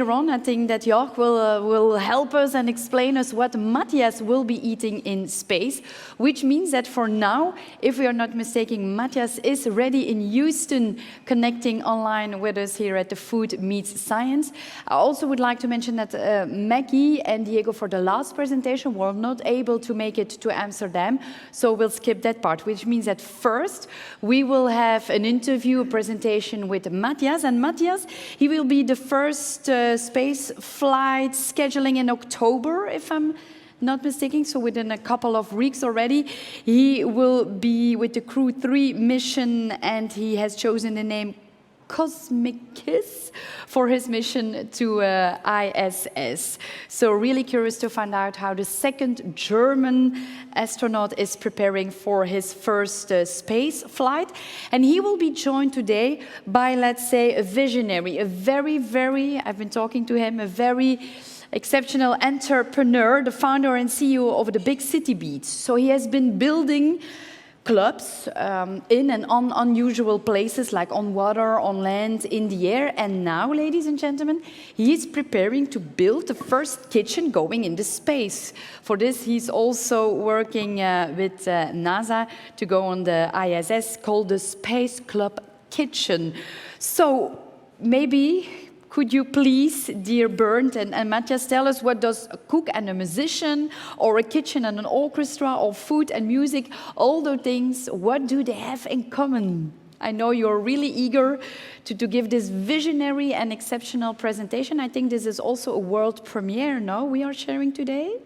later on, I think that Jörg will help us and explain us what Matthias will be eating in space, which means that for now, if we are not mistaken, Matthias is ready in Houston, connecting online with us here at the Food Meets Science. I also would like to mention that Maggie and Diego for the last presentation were not able to make it to Amsterdam, so we'll skip that part, which means that first we will have an interview, a presentation with Matthias, and Matthias, he will be the first space flight scheduling in October, if I'm not mistaken, so within a couple of weeks already. He will be with the Crew 3 mission, and he has chosen the name Cosmic Kiss for his mission to ISS. So really curious to find out how the second German astronaut is preparing for his first space flight. And he will be joined today by, let's say, a visionary, a very, I've been talking to him, a very exceptional entrepreneur, the founder and CEO of the BigCityBeats. So he has been building clubs in and on unusual places, like on water, on land, in the air. And now, ladies and gentlemen, he is preparing to build the first kitchen going into space. For this, he's also working with NASA to go on the ISS, called the Space Club Kitchen. So maybe could you please, dear Bernd and Matthias, tell us what does a cook and a musician, or a kitchen and an orchestra, or food and music, all those things, what do they have in common? I know you're really eager to give this visionary and exceptional presentation. I think this is also a world premiere, no, we are sharing today?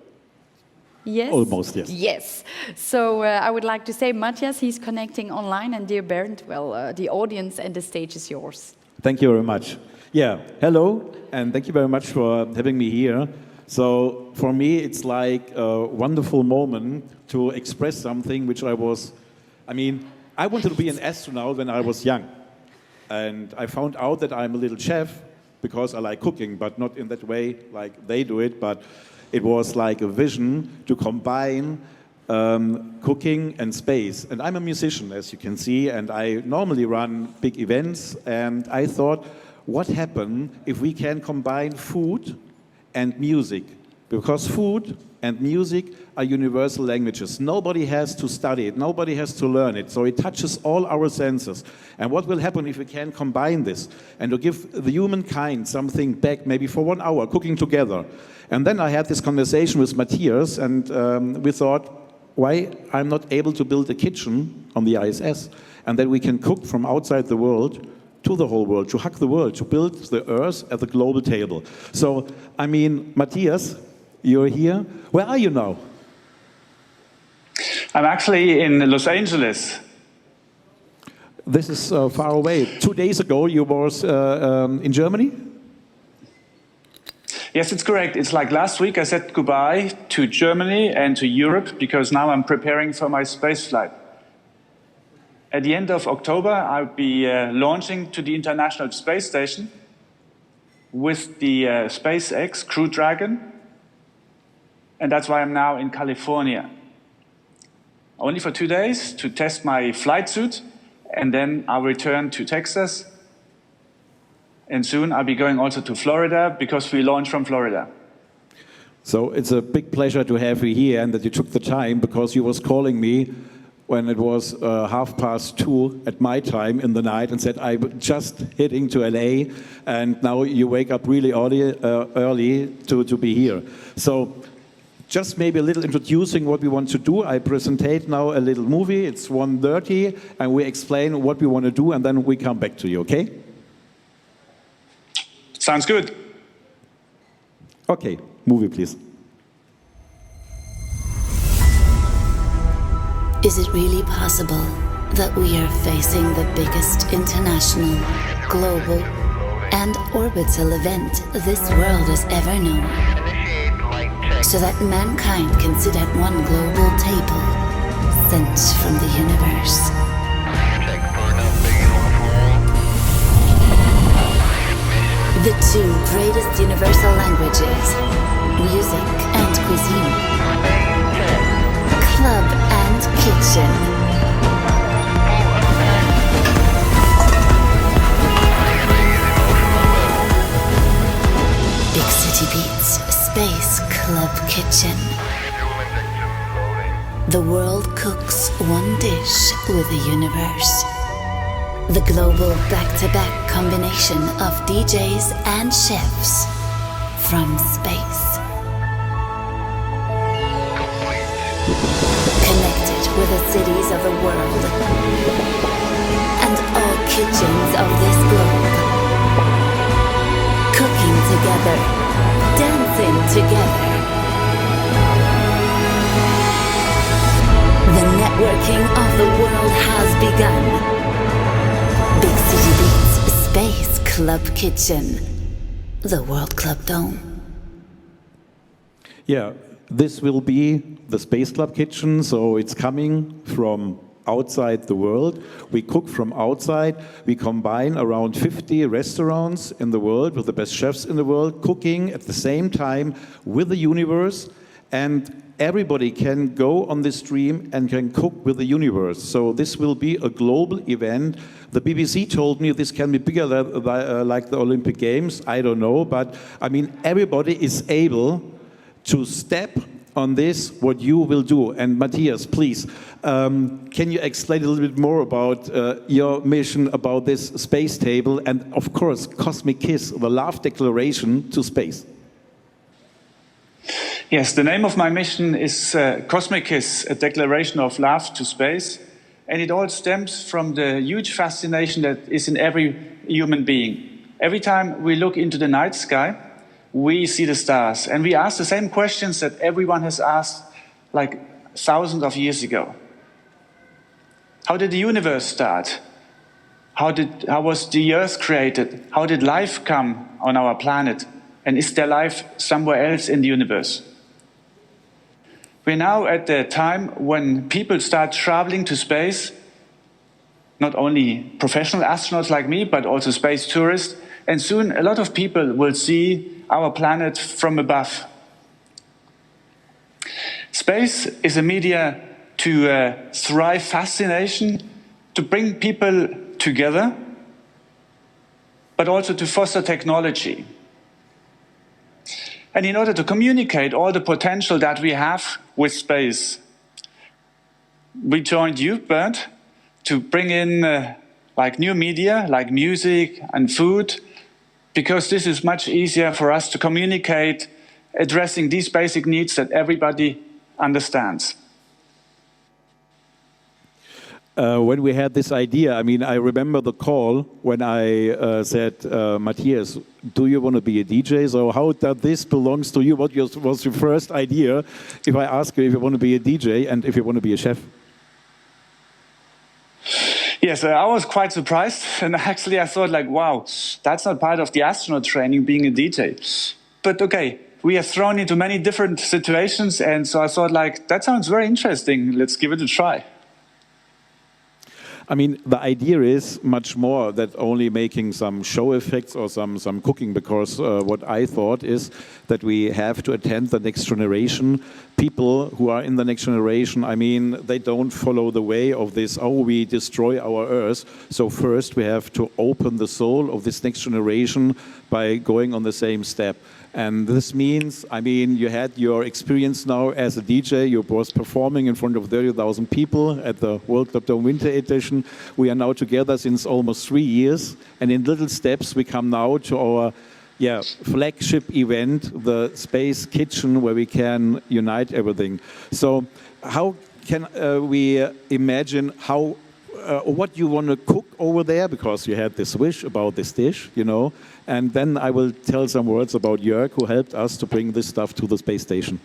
Yes? Almost, yes. Yes. So I would like to say, Matthias, he's connecting online, and dear Bernd, well, the audience and the stage is yours. Thank you very much. Yeah, hello, and thank you very much for having me here. So for me, it's like a wonderful moment to express something which I wanted to be an astronaut when I was young. And I found out that I'm a little chef because I like cooking, but not in that way like they do it, but it was like a vision to combine cooking and space. And I'm a musician, as you can see, and I normally run big events, and I thought, what happens if we can combine food and music? Because food and music are universal languages. Nobody has to study it, nobody has to learn it, so it touches all our senses. And what will happen if we can combine this and to give the humankind something back, maybe for 1 hour, cooking together? And then I had this conversation with Matthias, and we thought, why I'm not able to build a kitchen on the ISS, and that we can cook from outside the world to the whole world, to hug the world, to build the Earth at the global table. So, I mean, Matthias, you're here. Where are you now? I'm actually in Los Angeles. This is far away. 2 days ago, you was in Germany? Yes, it's correct. It's like last week I said goodbye to Germany and to Europe because now I'm preparing for my space flight. At the end of October, I'll be launching to the International Space Station with the SpaceX Crew Dragon, and that's why I'm now in California. Only for 2 days to test my flight suit, and then I'll return to Texas, and soon I'll be going also to Florida because we launch from Florida. So it's a big pleasure to have you here and that you took the time, because you was calling me when it was 2:30 at my time in the night and said, I'm just heading to LA, and now you wake up really early to be here. So just maybe a little introducing what we want to do. I presentate now a little movie. It's 1:30, and we explain what we want to do, and then we come back to you, okay? Sounds good. Okay, movie please. Is it really possible that we are facing the biggest international, global, and orbital event this world has ever known? So that mankind can sit at one global table, sent from the universe. The two greatest universal languages, music and cuisine. Club and kitchen. Kitchen. The world cooks one dish with the universe. The global back-to-back combination of DJs and chefs from space. Connected with the cities of the world and all kitchens of this globe. Cooking together, dancing together. The networking of the world has begun. Big City Beats Space Club Kitchen. The World Club Dome. Yeah, this will be the Space Club Kitchen, so it's coming from outside the world. We cook from outside. We combine around 50 restaurants in the world with the best chefs in the world, cooking at the same time with the universe, and everybody can go on this stream and can cook with the universe. So this will be a global event. The BBC told me this can be bigger like the Olympic Games. I don't know, but I mean, everybody is able to step on this, what you will do. And Matthias, please, can you explain a little bit more about your mission about this space table and, of course, Cosmic Kiss, the love declaration to space? Yes, the name of my mission is Cosmic Kiss, a declaration of love to space. And it all stems from the huge fascination that is in every human being. Every time we look into the night sky, we see the stars. And we ask the same questions that everyone has asked like thousands of years ago. How did the universe start? How was the Earth created? How did life come on our planet? And is there life somewhere else in the universe? We're now at the time when people start traveling to space, not only professional astronauts like me, but also space tourists. And soon a lot of people will see our planet from above. Space is a media to thrive fascination, to bring people together, but also to foster technology. And in order to communicate all the potential that we have with space, we joined you, Bernd, to bring in like new media, like music and food, because this is much easier for us to communicate, addressing these basic needs that everybody understands. When we had this idea, I mean, I remember the call when I said, Matthias, do you want to be a DJ? So how does this belongs to you? What was your first idea if I ask you if you want to be a DJ and if you want to be a chef? Yes, I was quite surprised. And actually I thought like, wow, that's not part of the astronaut training, being a DJ. But okay, we are thrown into many different situations. And so I thought like, that sounds very interesting. Let's give it a try. I mean, the idea is much more than only making some show effects or some cooking, because what I thought is that we have to attend the next generation. People who are in the next generation, I mean, they don't follow the way of this, oh, we destroy our Earth. So first we have to open the soul of this next generation by going on the same step. And this means, I mean, you had your experience now as a DJ. You was performing in front of 30,000 people at the World Club Dome Winter Edition. We are now together since almost 3 years. And in little steps, we come now to our flagship event, the Space Kitchen, where we can unite everything. So how can we imagine how what you want to cook over there, because you had this wish about this dish, you know, and then I will tell some words about Jörg, who helped us to bring this stuff to the space station.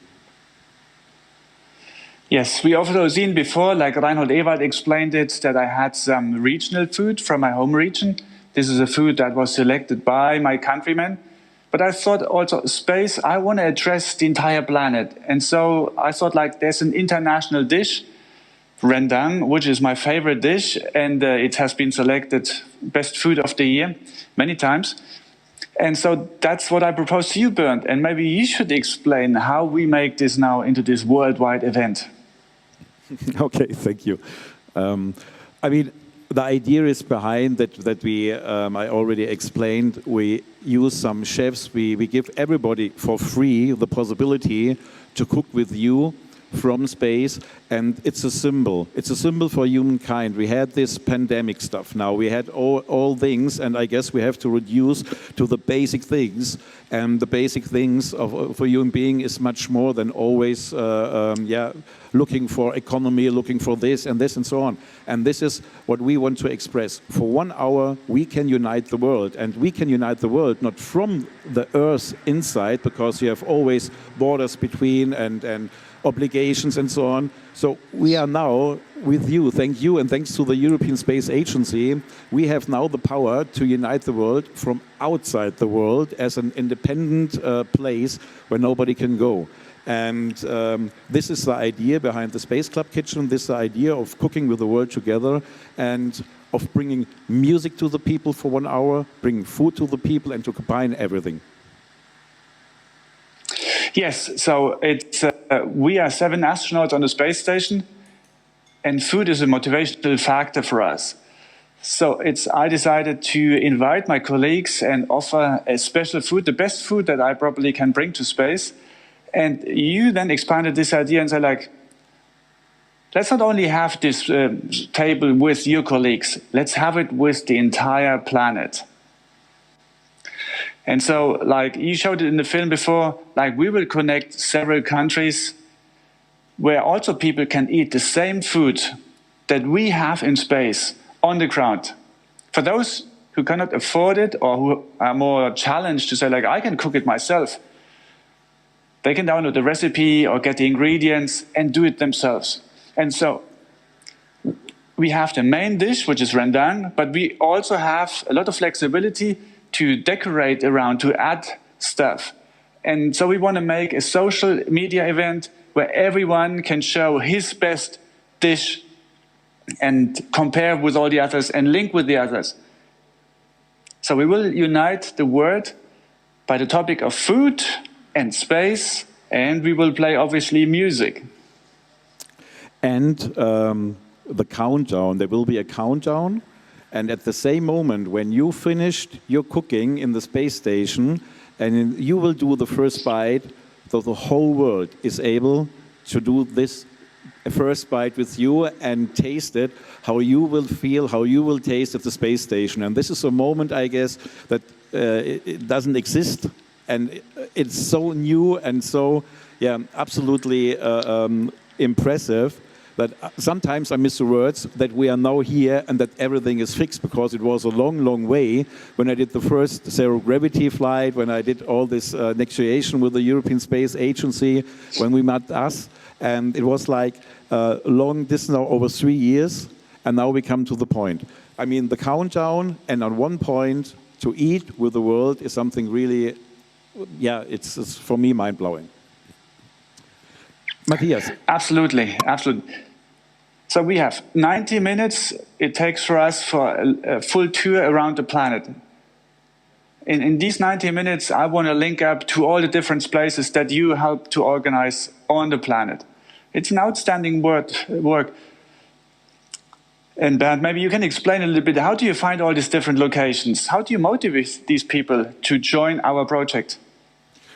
Yes, we also seen before, like Reinhold Ewald explained it, that I had some regional food from my home region. This is a food that was selected by my countrymen. But I thought also space, I want to address the entire planet. And so I thought like there's an international dish, rendang, which is my favorite dish, and it has been selected best food of the year many times. And so that's what I propose to you, Bernd. And maybe you should explain how we make this now into this worldwide event. Okay, thank you. I mean, the idea is behind that we, I already explained, we use some chefs, we give everybody for free the possibility to cook with you from space, and it's a symbol. It's a symbol for humankind. We had this pandemic stuff now. We had all things, and I guess we have to reduce to the basic things. And the basic things for human being is much more than always looking for economy, looking for this and so on. And this is what we want to express. For 1 hour, we can unite the world. And we can unite the world not from the Earth inside, because you have always borders between and obligations and so on. So we are now with you, thank you, and thanks to the European Space Agency, we have now the power to unite the world from outside the world as an independent place where nobody can go. And this is the idea behind the Space Club Kitchen, this is the idea of cooking with the world together and of bringing music to the people for 1 hour, bringing food to the people, and to combine everything. Yes, so it's we are 7 astronauts on the space station, and food is a motivational factor for us. So I decided to invite my colleagues and offer a special food, the best food that I probably can bring to space. And you then expanded this idea and said, like, let's not only have this table with your colleagues, let's have it with the entire planet. And so, like you showed it in the film before, like we will connect several countries where also people can eat the same food that we have in space on the ground. For those who cannot afford it or who are more challenged to say, like, I can cook it myself, they can download the recipe or get the ingredients and do it themselves. And so we have the main dish, which is rendang, but we also have a lot of flexibility to decorate around, to add stuff. And so we want to make a social media event where everyone can show his best dish and compare with all the others and link with the others. So we will unite the world by the topic of food and space, and we will play, obviously, music. And the countdown, there will be a countdown. And at the same moment, when you finished your cooking in the space station, and you will do the first bite, so the whole world is able to do this first bite with you and taste it, how you will feel, how you will taste at the space station. And this is a moment, I guess, that it doesn't exist. And it's so new and so, absolutely impressive. That sometimes I miss the words that we are now here and that everything is fixed, because it was a long, long way when I did the first zero-gravity flight, when I did all this negotiation with the European Space Agency, when we met us. And it was like long distance, over 3 years, and now we come to the point. I mean, the countdown, and on one point, to eat with the world is something really, it's for me mind-blowing. Matthias. Absolutely, absolutely. So we have 90 minutes it takes for us for a full tour around the planet. In these 90 minutes, I want to link up to all the different places that you help to organize on the planet. It's an outstanding work. And Bernd, maybe you can explain a little bit, how do you find all these different locations? How do you motivate these people to join our project?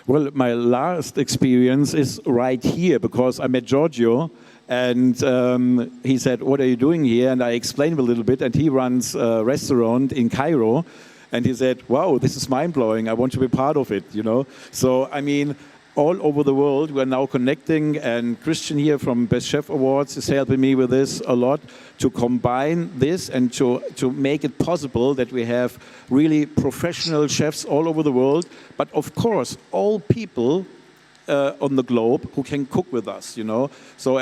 Well, my last experience is right here, because I met Giorgio, and he said, "What are you doing here?" And I explained a little bit, and he runs a restaurant in Cairo, and he said, "Wow, this is mind-blowing, I want to be part of it," you know. So, I mean, all over the world, we're now connecting, and Christian here from Best Chef Awards is helping me with this a lot, to combine this and to make it possible that we have really professional chefs all over the world, but of course, all people on the globe who can cook with us, you know. So,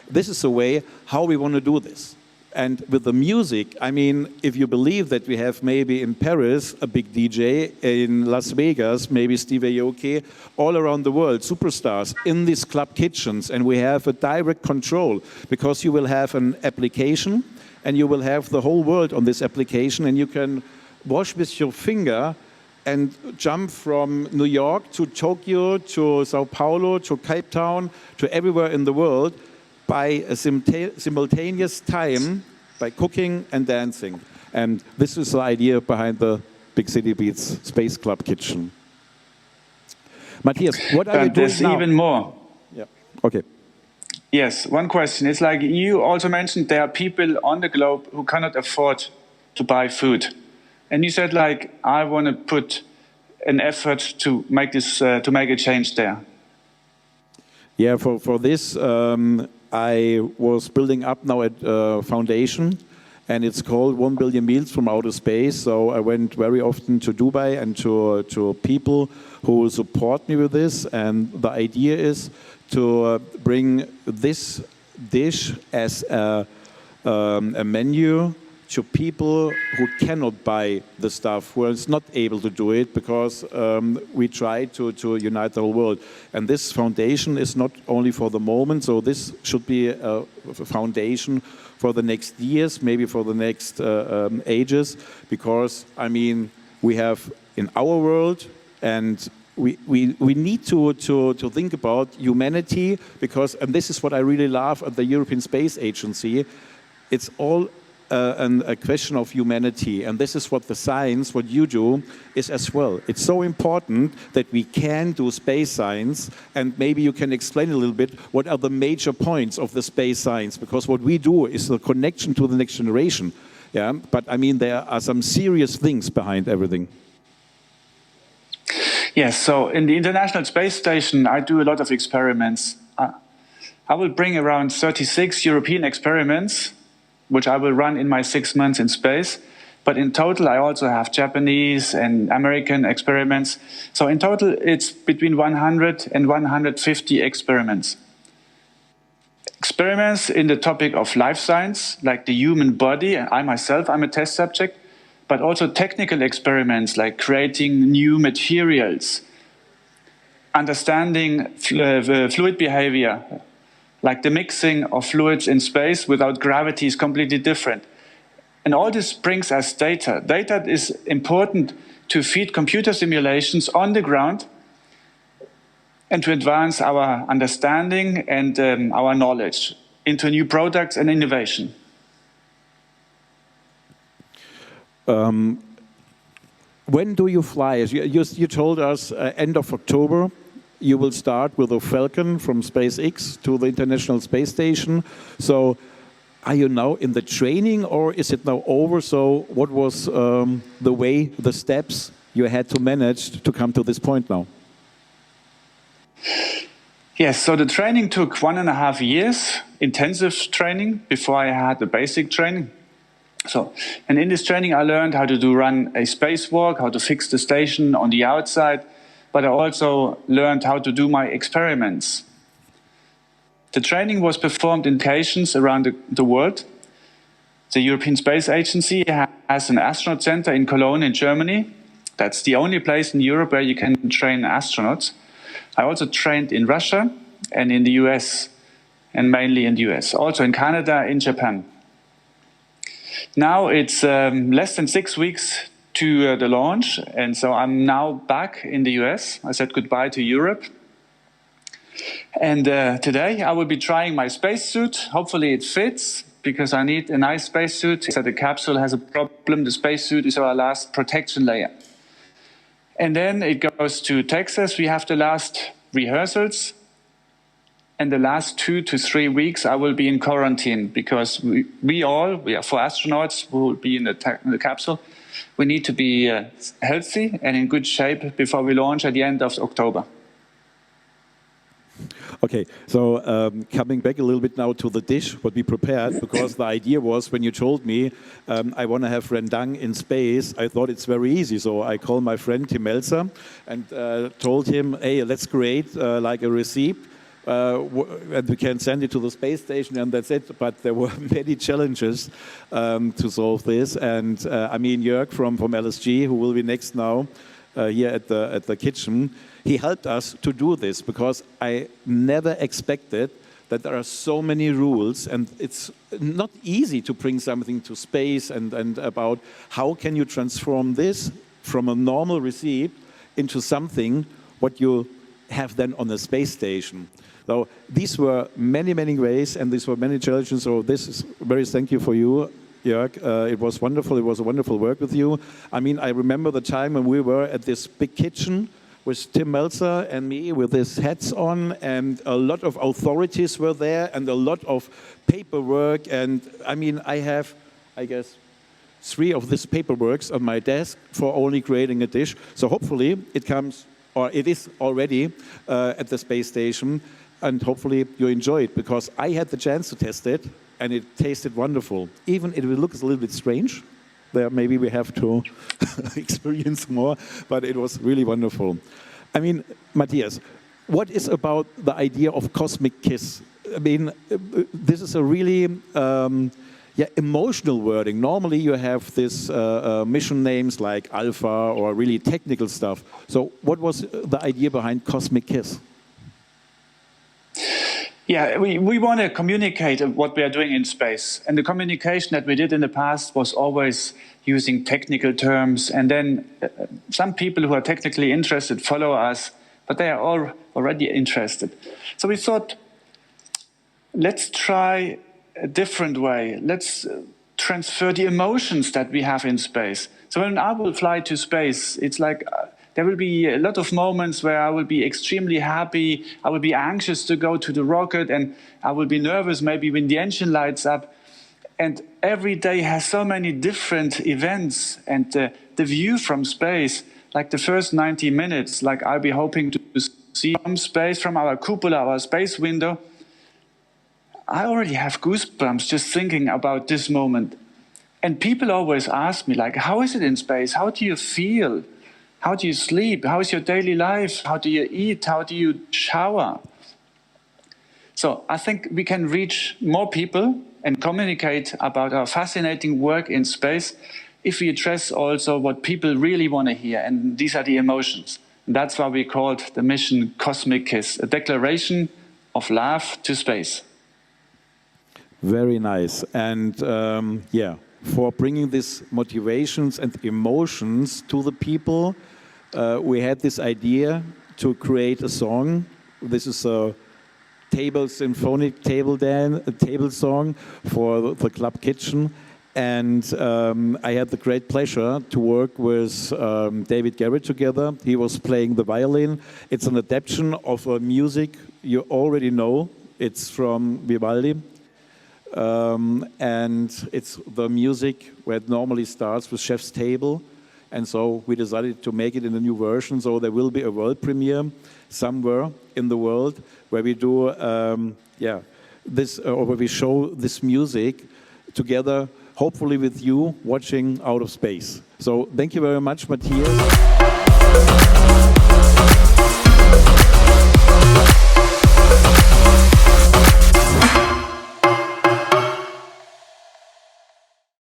this is the way how we want to do this. And with the music, I mean, if you believe that we have maybe in Paris a big DJ, in Las Vegas, maybe Steve Aoki, all around the world, superstars in these club kitchens, and we have a direct control, because you will have an application, and you will have the whole world on this application, and you can wash with your finger and jump from New York to Tokyo, to Sao Paulo, to Cape Town, to everywhere in the world, by a simultaneous time, by cooking and dancing. And this is the idea behind the BigCityBeats Space Club Kitchen. Matthias, what are you But doing there's now? even more. Yeah. Okay. Yes, one question. It's like you also mentioned there are people on the globe who cannot afford to buy food. And you said like, I want to put an effort to make this, to make a change there. Yeah, for this, I was building up now a foundation, and it's called 1 Billion Meals from Outer Space. So I went very often to Dubai and to people who support me with this. And the idea is to bring this dish as a menu to people who cannot buy the stuff, who is not able to do it, because we try to unite the whole world. And this foundation is not only for the moment, so this should be a foundation for the next years, maybe for the next ages, because, I mean, we have in our world, and we need to think about humanity, because, and this is what I really love at the European Space Agency, it's all a question of humanity, and this is what the science, what you do, is as well. It's so important that we can do space science, and maybe you can explain a little bit what are the major points of the space science, because what we do is the connection to the next generation. Yeah, but I mean there are some serious things behind everything. Yes, so in the International Space Station, I do a lot of experiments. I will bring around 36 European experiments, which I will run in my 6 months in space. But in total, I also have Japanese and American experiments. So in total, it's between 100 and 150 experiments. Experiments in the topic of life science, like the human body. I myself, I'm a test subject. But also technical experiments, like creating new materials, understanding fluid behavior, like the mixing of fluids in space without gravity is completely different. And all this brings us data. Data is important to feed computer simulations on the ground and to advance our understanding and our knowledge into new products and innovation. When do you fly? You told us end of October. You will start with a Falcon from SpaceX to the International Space Station. So are you now in the training, or is it now over? So what was the steps you had to manage to come to this point now? Yes, so the training took 1.5 years, intensive training, before I had the basic training. And in this training, I learned how to run a spacewalk, how to fix the station on the outside, but I also learned how to do my experiments. The training was performed in locations around the world. The European Space Agency has an astronaut center in Cologne in Germany. That's the only place in Europe where you can train astronauts. I also trained in Russia and in the US, and mainly in the US, also in Canada, in Japan. Now it's less than 6 weeks to the launch, and so I'm now back in the US. I said goodbye to Europe. And today I will be trying my spacesuit. Hopefully it fits, because I need a nice spacesuit. So the capsule has a problem. The spacesuit is our last protection layer. And then it goes to Texas. We have the last rehearsals. And the last 2 to 3 weeks, I will be in quarantine, because we are 4 astronauts who will be in the capsule. We need to be healthy and in good shape before we launch at the end of October. Okay, so coming back a little bit now to the dish, what we prepared, because the idea was, when you told me I want to have rendang in space, I thought it's very easy. So I called my friend Tim Melzer and told him, hey, let's create like a recipe. And we can send it to the space station, and that's it. But there were many challenges to solve this. And I mean, Jörg from LSG, who will be next now here at the kitchen, he helped us to do this, because I never expected that there are so many rules, and it's not easy to bring something to space, and about how can you transform this from a normal recipe into something what you have then on the space station. So these were many, many ways, and these were many challenges. So this is very thank you for you, Jörg. It was wonderful. It was a wonderful work with you. I mean, I remember the time when we were at this big kitchen with Tim Melzer and me with his hats on, and a lot of authorities were there and a lot of paperwork. And I mean, I have, I guess, 3 of these paperworks on my desk for only creating a dish. So hopefully it comes, or it is already at the space station, and hopefully you enjoy it, because I had the chance to test it and it tasted wonderful. Even it looks a little bit strange. There maybe we have to experience more, but it was really wonderful. I mean, Matthias, what is about the idea of Cosmic Kiss? I mean, this is a really emotional wording. Normally you have this mission names like Alpha or really technical stuff. So what was the idea behind Cosmic Kiss? Yeah, we want to communicate what we are doing in space. And the communication that we did in the past was always using technical terms. And then some people who are technically interested follow us, but they are all already interested. So we thought, let's try a different way. Let's transfer the emotions that we have in space. So when I will fly to space, it's like there will be a lot of moments where I will be extremely happy. I will be anxious to go to the rocket, and I will be nervous maybe when the engine lights up. And every day has so many different events, and the view from space, like the first 90 minutes, like I'll be hoping to see from space, from our cupola, our space window. I already have goosebumps just thinking about this moment. And people always ask me, like, how is it in space? How do you feel? How do you sleep? How is your daily life? How do you eat? How do you shower? So I think we can reach more people and communicate about our fascinating work in space if we address also what people really want to hear, and these are the emotions. And that's why we called the mission Cosmic Kiss, a declaration of love to space. Very nice. And for bringing these motivations and emotions to the people, we had this idea to create a song. This is a symphonic table song for the club kitchen. And I had the great pleasure to work with David Garrett together. He was playing the violin. It's an adaptation of a music you already know. It's from Vivaldi. And it's the music where it normally starts with Chef's Table. And so we decided to make it in a new version. So there will be a world premiere somewhere in the world where we do, where we show this music together, hopefully with you watching out of space. So thank you very much, Matthias.